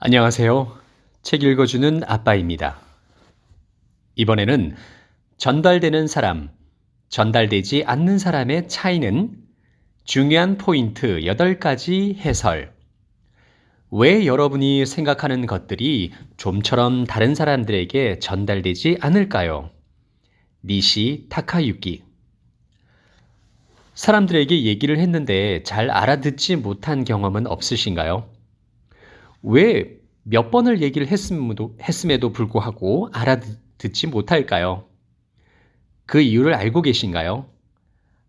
안녕하세요. 책 읽어주는 아빠입니다. 이번에는 전달되는 사람, 전달되지 않는 사람의 차이는 중요한 포인트 8가지 해설. 왜 여러분이 생각하는 것들이 좀처럼 다른 사람들에게 전달되지 않을까요? 니시 타카유키. 사람들에게 얘기를 했는데 잘 알아듣지 못한 경험은 없으신가요? 왜 몇 번을 얘기를 했음에도 불구하고 알아듣지 못할까요? 그 이유를 알고 계신가요?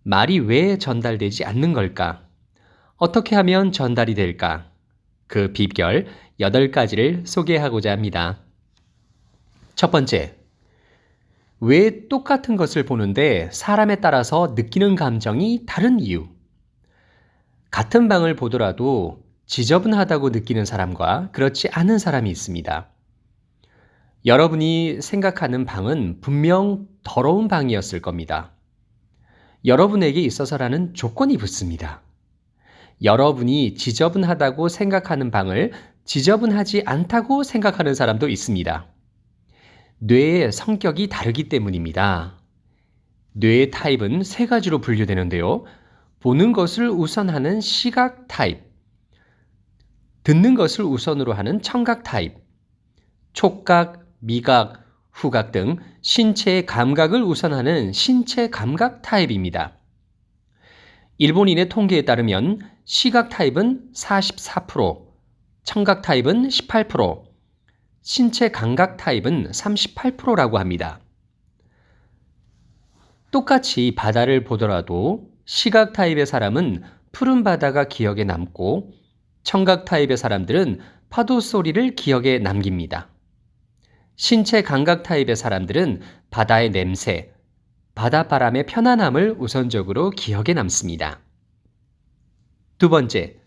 말이 왜 전달되지 않는 걸까? 어떻게 하면 전달이 될까? 그 비결 8가지를 소개하고자 합니다. 첫 번째, 왜 똑같은 것을 보는데 사람에 따라서 느끼는 감정이 다른 이유. 같은 방을 보더라도 지저분하다고 느끼는 사람과 그렇지 않은 사람이 있습니다. 여러분이 생각하는 방은 분명 더러운 방이었을 겁니다. 여러분에게 있어서라는 조건이 붙습니다. 여러분이 지저분하다고 생각하는 방을 지저분하지 않다고 생각하는 사람도 있습니다. 뇌의 성격이 다르기 때문입니다. 뇌의 타입은 3가지로 분류되는데요. 보는 것을 우선하는 시각 타입, 듣는 것을 우선으로 하는 청각 타입, 촉각, 미각, 후각 등 신체의 감각을 우선하는 신체 감각 타입입니다. 일본인의 통계에 따르면 시각 타입은 44%, 청각 타입은 18%, 신체 감각 타입은 38%라고 합니다. 똑같이 바다를 보더라도 시각 타입의 사람은 푸른 바다가 기억에 남고 청각 타입의 사람들은 파도 소리를 기억에 남깁니다. 신체 감각 타입의 사람들은 바다의 냄새, 바닷바람의 편안함을 우선적으로 기억에 남습니다. 두 번째,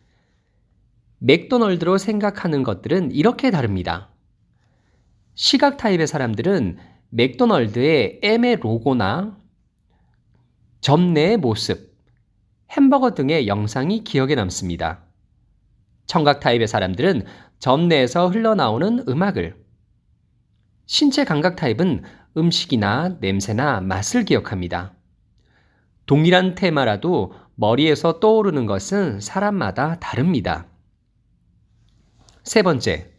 맥도널드로 생각하는 것들은 이렇게 다릅니다. 시각 타입의 사람들은 맥도널드의 M의 로고나 점 내의 모습, 햄버거 등의 영상이 기억에 남습니다. 청각 타입의 사람들은 점 내에서 흘러나오는 음악을, 신체 감각 타입은 음식이나 냄새나 맛을 기억합니다. 동일한 테마라도 머리에서 떠오르는 것은 사람마다 다릅니다. 세 번째,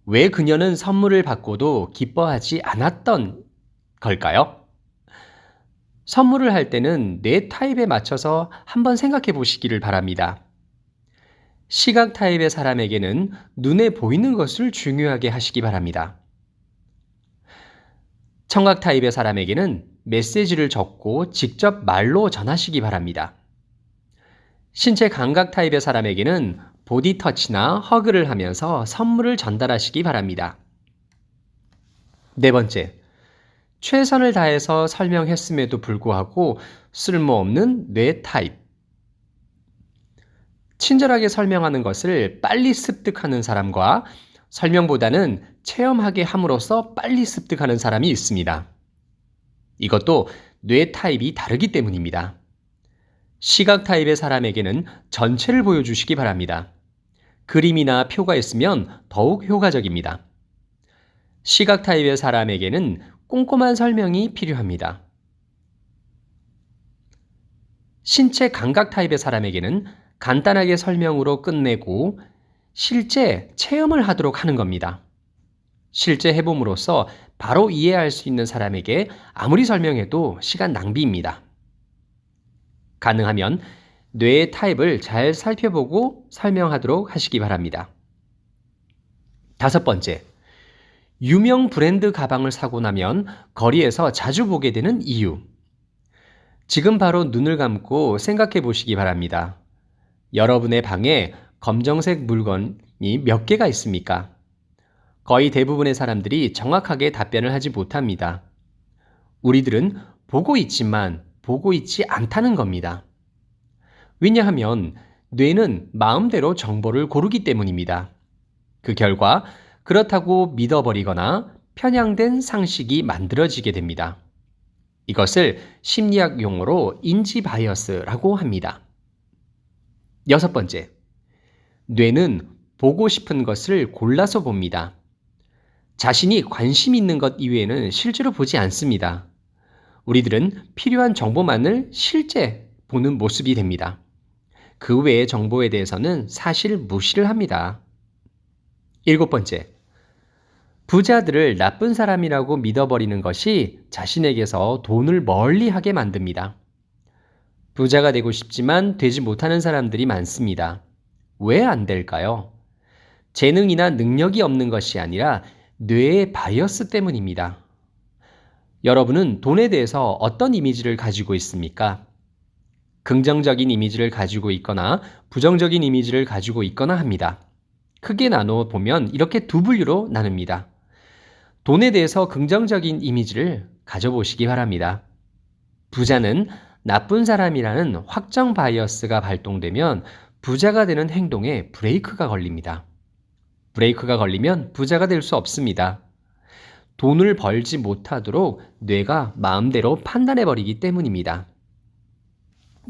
왜 그녀는 선물을 받고도 기뻐하지 않았던 걸까요? 선물을 할 때는 뇌 타입에 맞춰서 한번 생각해 보시기를 바랍니다. 시각 타입의 사람에게는 눈에 보이는 것을 중요하게 하시기 바랍니다. 청각 타입의 사람에게는 메시지를 적고 직접 말로 전하시기 바랍니다. 신체 감각 타입의 사람에게는 보디 터치나 허그를 하면서 선물을 전달하시기 바랍니다. 네 번째, 최선을 다해서 설명했음에도 불구하고 쓸모없는 뇌 타입. 친절하게 설명하는 것을 빨리 습득하는 사람과 설명보다는 체험하게 함으로써 빨리 습득하는 사람이 있습니다. 이것도 뇌 타입이 다르기 때문입니다. 시각 타입의 사람에게는 전체를 보여주시기 바랍니다. 그림이나 표가 있으면 더욱 효과적입니다. 시각 타입의 사람에게는 꼼꼼한 설명이 필요합니다. 신체 감각 타입의 사람에게는 간단하게 설명으로 끝내고 실제 체험을 하도록 하는 겁니다. 실제 해봄으로써 바로 이해할 수 있는 사람에게 아무리 설명해도 시간 낭비입니다. 가능하면 뇌의 타입을 잘 살펴보고 설명하도록 하시기 바랍니다. 다섯 번째, 유명 브랜드 가방을 사고 나면 거리에서 자주 보게 되는 이유. 지금 바로 눈을 감고 생각해 보시기 바랍니다. 여러분의 방에 검정색 물건이 몇 개가 있습니까? 거의 대부분의 사람들이 정확하게 답변을 하지 못합니다. 우리들은 보고 있지만 보고 있지 않다는 겁니다. 왜냐하면 뇌는 마음대로 정보를 고르기 때문입니다. 그 결과 그렇다고 믿어버리거나 편향된 상식이 만들어지게 됩니다. 이것을 심리학 용어로 인지 바이어스라고 합니다. 여섯 번째, 뇌는 보고 싶은 것을 골라서 봅니다. 자신이 관심 있는 것 이외에는 실제로 보지 않습니다. 우리들은 필요한 정보만을 실제 보는 모습이 됩니다. 그 외의 정보에 대해서는 사실 무시를 합니다. 7번째, 부자들을 나쁜 사람이라고 믿어버리는 것이 자신에게서 돈을 멀리하게 만듭니다. 부자가 되고 싶지만 되지 못하는 사람들이 많습니다. 왜 안 될까요? 재능이나 능력이 없는 것이 아니라 뇌의 바이어스 때문입니다. 여러분은 돈에 대해서 어떤 이미지를 가지고 있습니까? 긍정적인 이미지를 가지고 있거나 부정적인 이미지를 가지고 있거나 합니다. 크게 나눠 보면 이렇게 두 분류로 나눕니다. 돈에 대해서 긍정적인 이미지를 가져보시기 바랍니다. 부자는 나쁜 사람이라는 확정 바이어스가 발동되면 부자가 되는 행동에 브레이크가 걸립니다. 브레이크가 걸리면 부자가 될 수 없습니다. 돈을 벌지 못하도록 뇌가 마음대로 판단해버리기 때문입니다.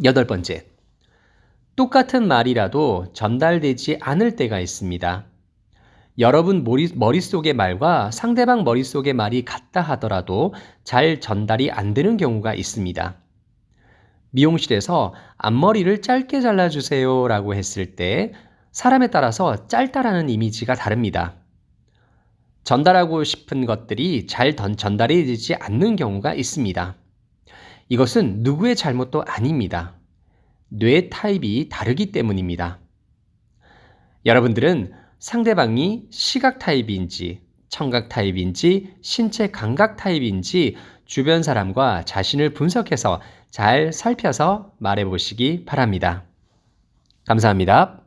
8번째, 똑같은 말이라도 전달되지 않을 때가 있습니다. 여러분 머릿속의 말과 상대방 머릿속의 말이 같다 하더라도 잘 전달이 안 되는 경우가 있습니다. 미용실에서 앞머리를 짧게 잘라주세요 라고 했을 때 사람에 따라서 짧다라는 이미지가 다릅니다. 전달하고 싶은 것들이 잘 전달이 되지 않는 경우가 있습니다. 이것은 누구의 잘못도 아닙니다. 뇌 타입이 다르기 때문입니다. 여러분들은 상대방이 시각 타입인지, 청각 타입인지, 신체 감각 타입인지 주변 사람과 자신을 분석해서 잘 살펴서 말해보시기 바랍니다. 감사합니다.